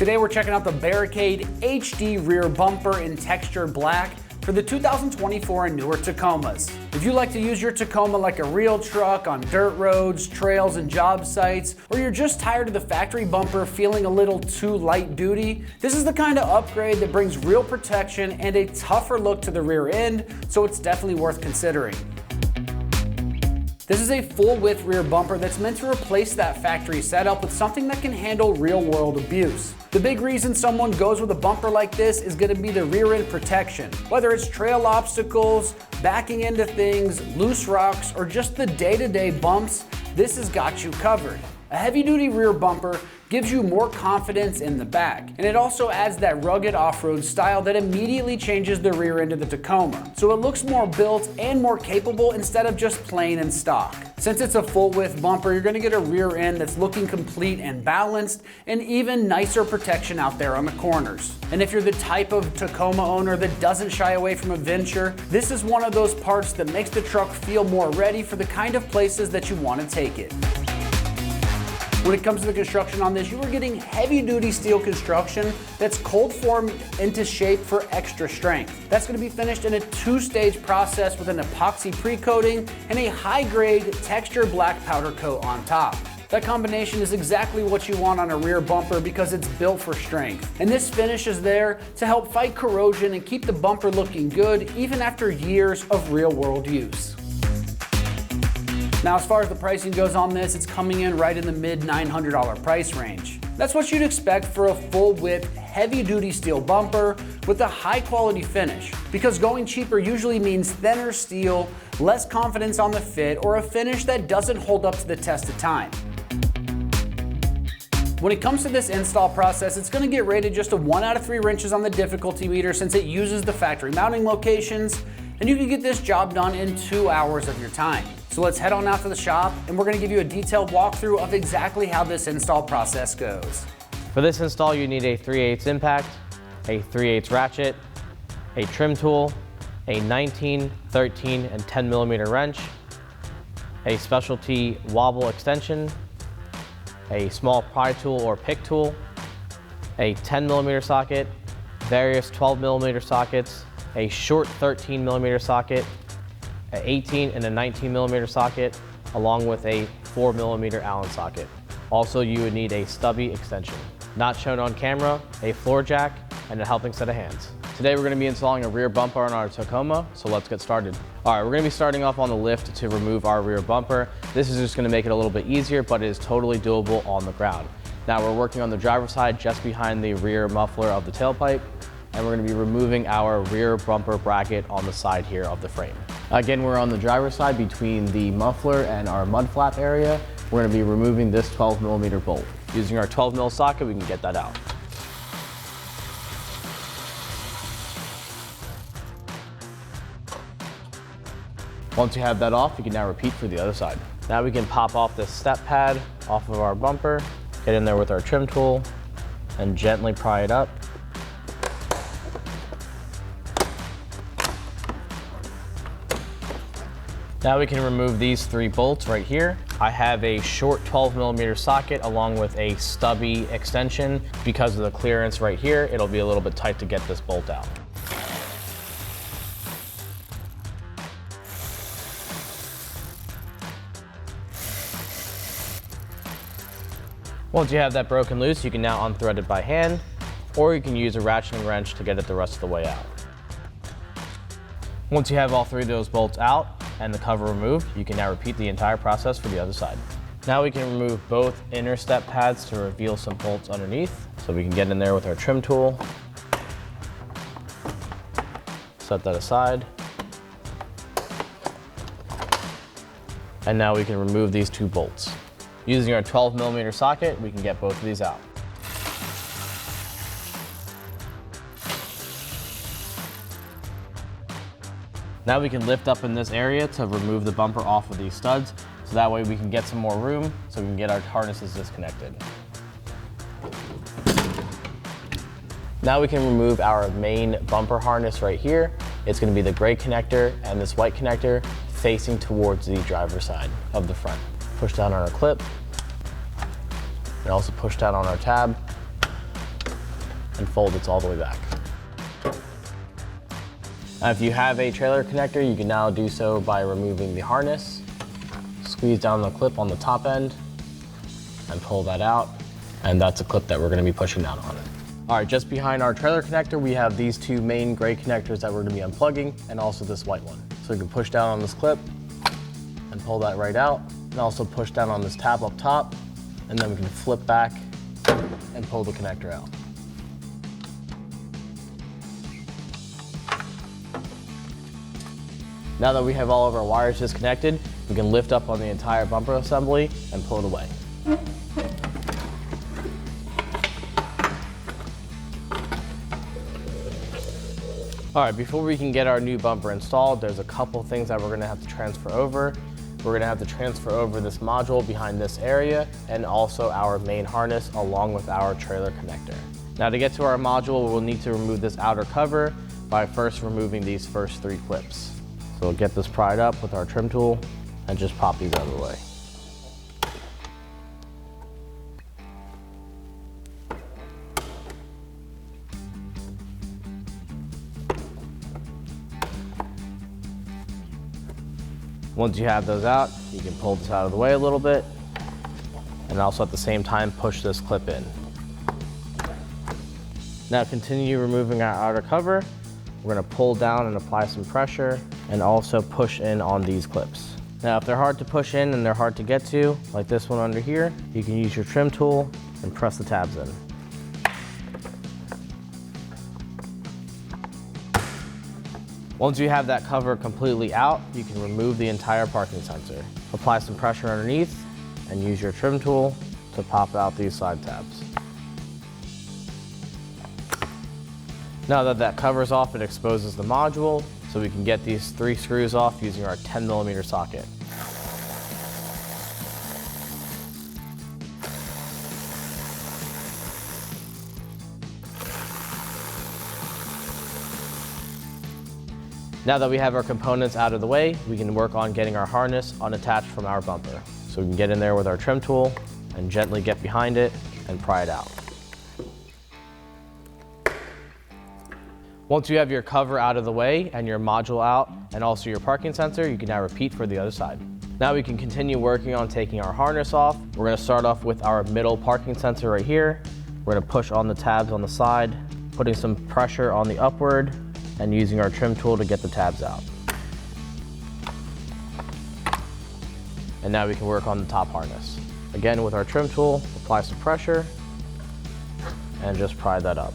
Today we're checking out the Barricade HD Rear Bumper in textured black for the 2024 and newer Tacomas. If you like to use your Tacoma like a real truck on dirt roads, trails, and job sites, or you're just tired of the factory bumper feeling a little too light duty, this is the kind of upgrade that brings real protection and a tougher look to the rear end, so it's definitely worth considering. This is a full-width rear bumper that's meant to replace that factory setup with something that can handle real-world abuse. The big reason someone goes with a bumper like this is going to be the rear end protection. Whether it's trail obstacles, backing into things, loose rocks, or just the day-to-day bumps, this has got you covered. A heavy-duty rear bumper gives you more confidence in the back, and it also adds that rugged off-road style that immediately changes the rear end of the Tacoma, so it looks more built and more capable instead of just plain and stock. Since it's a full-width bumper, you're going to get a rear end that's looking complete and balanced, and even nicer protection out there on the corners. And if you're the type of Tacoma owner that doesn't shy away from adventure, this is one of those parts that makes the truck feel more ready for the kind of places that you want to take it. When it comes to the construction on this, you are getting heavy-duty steel construction that's cold formed into shape for extra strength. That's going to be finished in a two-stage process with an epoxy pre-coating and a high-grade textured black powder coat on top. That combination is exactly what you want on a rear bumper because it's built for strength. And this finish is there to help fight corrosion and keep the bumper looking good even after years of real-world use. Now, as far as the pricing goes on this, it's coming in right in the mid $900 price range. That's what you'd expect for a full-width, heavy-duty steel bumper with a high-quality finish, because going cheaper usually means thinner steel, less confidence on the fit, or a finish that doesn't hold up to the test of time. When it comes to this install process, it's going to get rated just a 1 out of 3 wrenches on the difficulty meter since it uses the factory mounting locations, and you can get this job done in 2 hours of your time. So let's head on out to the shop, and we're going to give you a detailed walkthrough of exactly how this install process goes. For this install, you need a 3/8 impact, a 3/8 ratchet, a trim tool, a 19, 13, and 10 millimeter wrench, a specialty wobble extension, a small pry tool or pick tool, a 10 millimeter socket, various 12 millimeter sockets, a short 13 millimeter socket, an 18 and a 19 millimeter socket, along with a 4 millimeter Allen socket. Also, you would need a stubby extension. Not shown on camera, a floor jack, and a helping set of hands. Today we're going to be installing a rear bumper on our Tacoma, so let's get started. All right, we're going to be starting off on the lift to remove our rear bumper. This is just going to make it a little bit easier, but it is totally doable on the ground. Now we're working on the driver's side just behind the rear muffler of the tailpipe, and we're going to be removing our rear bumper bracket on the side here of the frame. Again, we're on the driver's side between the muffler and our mud flap area. We're going to be removing this 12 millimeter bolt. Using our 12 mil socket, we can get that out. Once you have that off, you can now repeat for the other side. Now we can pop off this step pad off of our bumper, get in there with our trim tool, and gently pry it up. Now we can remove these 3 bolts right here. I have a short 12 millimeter socket along with a stubby extension. Because of the clearance right here, it'll be a little bit tight to get this bolt out. Once you have that broken loose, you can now unthread it by hand, or you can use a ratcheting wrench to get it the rest of the way out. Once you have all 3 of those bolts out and the cover removed, you can now repeat the entire process for the other side. Now we can remove both inner step pads to reveal some bolts underneath. So we can get in there with our trim tool, set that aside. And now we can remove these 2 bolts. Using our 12 millimeter socket, we can get both of these out. Now we can lift up in this area to remove the bumper off of these studs, so that way we can get some more room so we can get our harnesses disconnected. Now we can remove our main bumper harness right here. It's going to be the gray connector and this white connector facing towards the driver's side of the front. Push down on our clip and also push down on our tab. and fold it all the way back. Now, if you have a trailer connector, you can now do so by removing the harness, squeeze down the clip on the top end, and pull that out. And that's a clip that we're gonna be pushing down on it. All right, just behind our trailer connector, we have these two main gray connectors that we're gonna be unplugging, and also this white one. So you can push down on this clip and pull that right out, and also push down on this tab up top, and then we can flip back and pull the connector out. Now that we have all of our wires disconnected, we can lift up on the entire bumper assembly and pull it away. All right, before we can get our new bumper installed, there's a couple things that we're gonna have to transfer over. We're gonna have to transfer over this module behind this area and also our main harness along with our trailer connector. Now to get to our module, we'll need to remove this outer cover by first removing these first 3 clips. So we'll get this pried up with our trim tool and just pop these out of the way. Once you have those out, you can pull this out of the way a little bit and also at the same time push this clip in. Now continue removing our outer cover. We're gonna pull down and apply some pressure and also push in on these clips. Now if they're hard to push in and they're hard to get to, like this one under here, you can use your trim tool and press the tabs in. Once you have that cover completely out, you can remove the entire parking sensor. Apply some pressure underneath and use your trim tool to pop out these side tabs. Now that that cover's off, it exposes the module, so we can get these 3 screws off using our 10mm socket. Now that we have our components out of the way, we can work on getting our harness unattached from our bumper. So we can get in there with our trim tool and gently get behind it and pry it out. Once you have your cover out of the way and your module out and also your parking sensor, you can now repeat for the other side. Now we can continue working on taking our harness off. We're gonna start off with our middle parking sensor right here. We're gonna push on the tabs on the side, putting some pressure on the upward and using our trim tool to get the tabs out. And now we can work on the top harness. Again, with our trim tool, apply some pressure and just pry that up.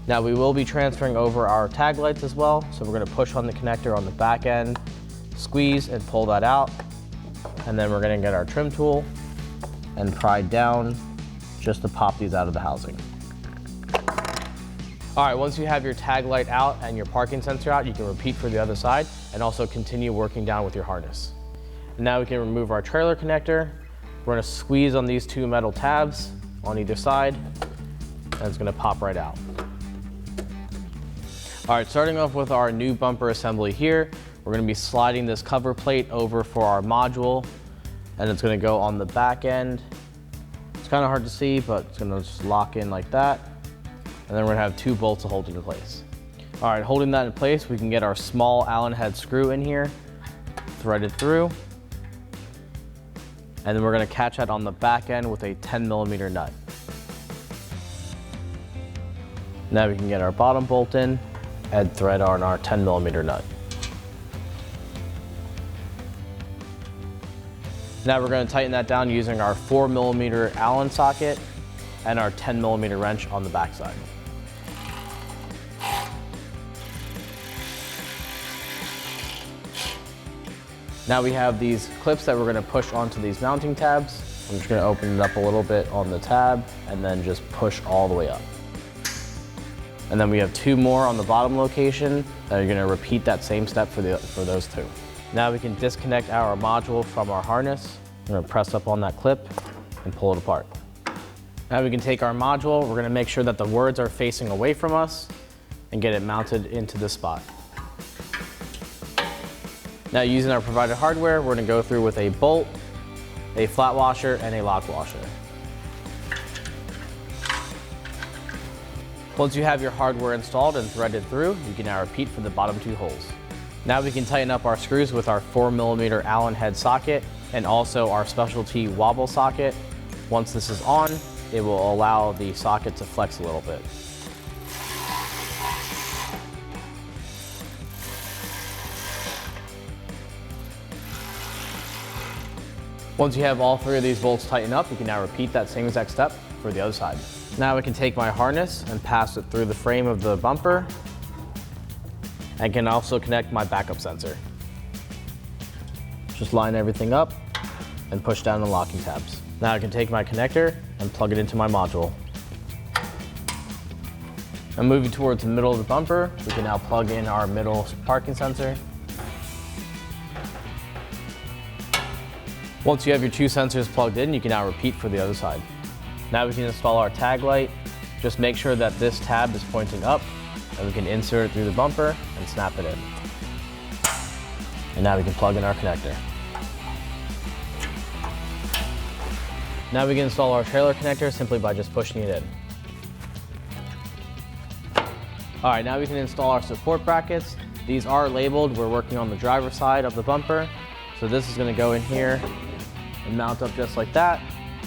Now we will be transferring over our tag lights as well. So we're gonna push on the connector on the back end, squeeze and pull that out. And then we're gonna get our trim tool and pry down just to pop these out of the housing. All right, once you have your tag light out and your parking sensor out, you can repeat for the other side and also continue working down with your harness. And now we can remove our trailer connector. We're gonna squeeze on these 2 metal tabs on either side, and it's gonna pop right out. All right, starting off with our new bumper assembly here, we're gonna be sliding this cover plate over for our module, and it's gonna go on the back end. It's kind of hard to see, but it's gonna just lock in like that. And then we're gonna have 2 bolts to hold it in place. All right, holding that in place, we can get our small Allen head screw in here, thread it through. And then we're gonna catch that on the back end with a 10mm nut. Now we can get our bottom bolt in and thread on our 10mm nut. Now we're going to tighten that down using our 4mm Allen socket and our 10mm wrench on the backside. Now we have these clips that we're going to push onto these mounting tabs. I'm just going to open it up a little bit on the tab and then just push all the way up. And then we have 2 more on the bottom location that are going to repeat that same step for those 2. Now we can disconnect our module from our harness. We're going to press up on that clip and pull it apart. Now we can take our module. We're going to make sure that the words are facing away from us and get it mounted into this spot. Now using our provided hardware, we're going to go through with a bolt, a flat washer, and a lock washer. Once you have your hardware installed and threaded through, you can now repeat for the bottom 2 holes. Now we can tighten up our screws with our 4mm Allen head socket and also our specialty wobble socket. Once this is on, it will allow the socket to flex a little bit. Once you have all 3 of these bolts tightened up, you can now repeat that same exact step for the other side. Now we can take my harness and pass it through the frame of the bumper and can also connect my backup sensor. Just line everything up and push down the locking tabs. Now I can take my connector and plug it into my module. And moving towards the middle of the bumper, we can now plug in our middle parking sensor. Once you have your 2 sensors plugged in, you can now repeat for the other side. Now we can install our tag light. Just make sure that this tab is pointing up, and we can insert it through the bumper and snap it in. And now we can plug in our connector. Now we can install our trailer connector simply by just pushing it in. All right, now we can install our support brackets. These are labeled. We're working on the driver's side of the bumper. So this is gonna go in here and mount up just like that.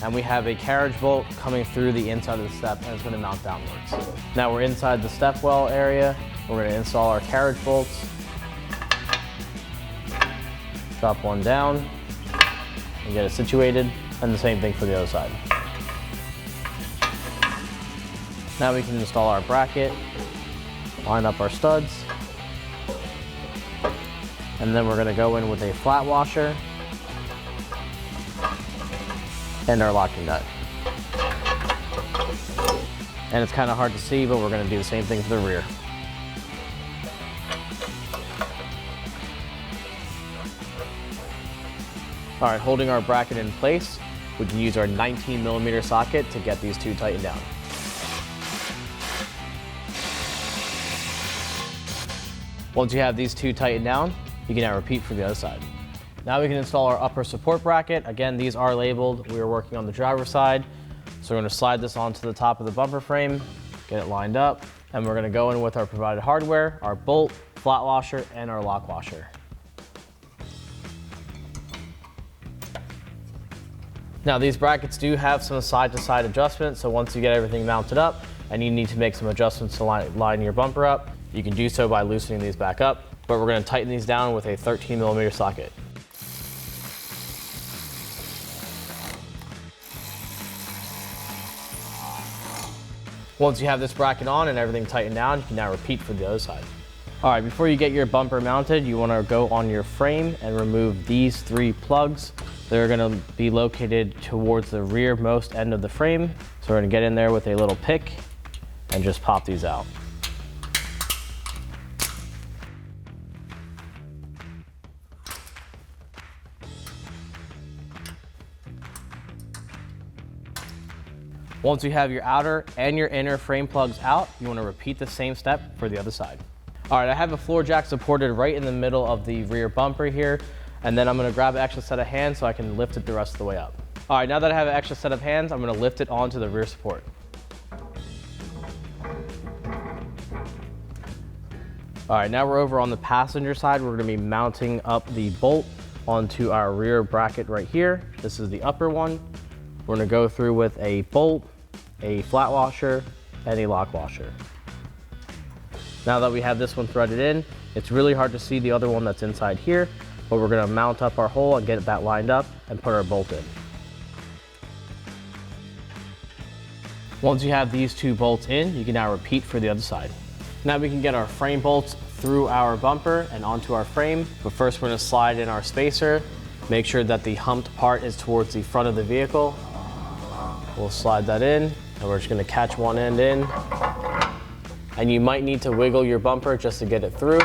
And we have a carriage bolt coming through the inside of the step, and it's gonna mount downwards. Now we're inside the step well area. We're gonna install our carriage bolts. Drop one down and get it situated, and the same thing for the other side. Now we can install our bracket, line up our studs, and then we're gonna go in with a flat washer and our locking nut. And it's kind of hard to see, but we're gonna do the same thing for the rear. All right, holding our bracket in place, we can use our 19mm socket to get these 2 tightened down. Once you have these 2 tightened down, you can now repeat for the other side. Now we can install our upper support bracket. Again, these are labeled. We are working on the driver's side. So we're gonna slide this onto the top of the bumper frame, get it lined up, and we're gonna go in with our provided hardware, our bolt, flat washer, and our lock washer. Now these brackets do have some side-to-side adjustments, so once you get everything mounted up and you need to make some adjustments to line your bumper up, you can do so by loosening these back up, but we're gonna tighten these down with a 13mm socket. Once you have this bracket on and everything tightened down, you can now repeat for the other side. All right, before you get your bumper mounted, you wanna go on your frame and remove these 3 plugs. They're gonna be located towards the rearmost end of the frame. So we're gonna get in there with a little pick and just pop these out. Once you have your outer and your inner frame plugs out, you want to repeat the same step for the other side. All right, I have a floor jack supported right in the middle of the rear bumper here, and then I'm going to grab an extra set of hands so I can lift it the rest of the way up. All right, now that I have an extra set of hands, I'm going to lift it onto the rear support. All right, now we're over on the passenger side. We're going to be mounting up the bolt onto our rear bracket right here. This is the upper one. We're going to go through with a bolt, a flat washer, and a lock washer. Now that we have this one threaded in, it's really hard to see the other one that's inside here, but we're going to mount up our hole and get that lined up and put our bolt in. Once you have these 2 bolts in, you can now repeat for the other side. Now we can get our frame bolts through our bumper and onto our frame, but first we're going to slide in our spacer. Make sure that the humped part is towards the front of the vehicle. We'll slide that in, and we're just gonna catch one end in. And you might need to wiggle your bumper just to get it through.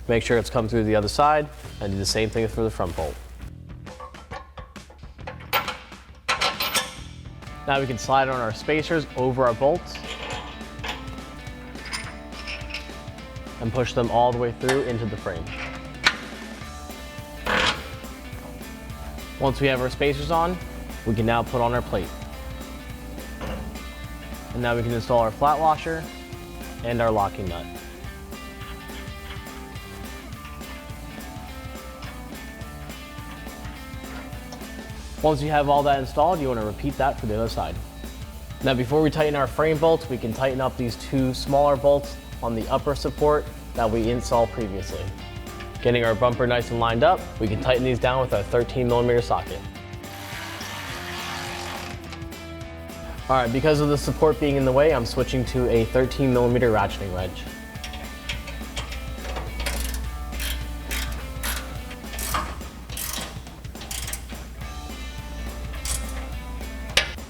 Make sure it's come through the other side, and do the same thing for the front bolt. Now we can slide on our spacers over our bolts and push them all the way through into the frame. Once we have our spacers on, we can now put on our plate. And now we can install our flat washer and our locking nut. Once you have all that installed, you want to repeat that for the other side. Now before we tighten our frame bolts, we can tighten up these two smaller bolts on the upper support that we installed previously. Getting our bumper nice and lined up, we can tighten these down with our 13mm socket. All right, because of the support being in the way, I'm switching to a 13mm ratcheting wrench.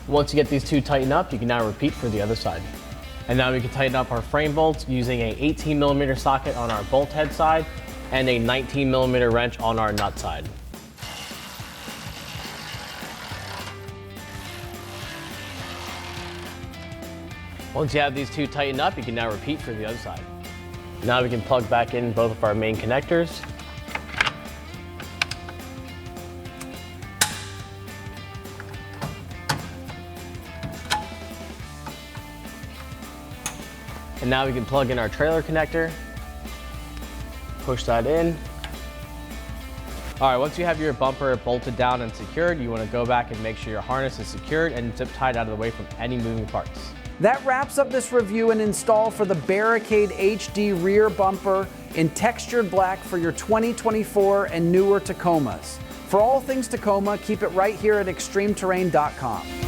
Once you get these two tightened up, you can now repeat for the other side. And now we can tighten up our frame bolts using a 18mm socket on our bolt head side and a 19mm wrench on our nut side. Once you have these two tightened up, you can now repeat for the other side. Now we can plug back in both of our main connectors. And now we can plug in our trailer connector, push that in. All right, once you have your bumper bolted down and secured, you want to go back and make sure your harness is secured and zip tied out of the way from any moving parts. That wraps up this review and install for the Barricade HD Rear Bumper in textured black for your 2024 and newer Tacomas. For all things Tacoma, keep it right here at ExtremeTerrain.com.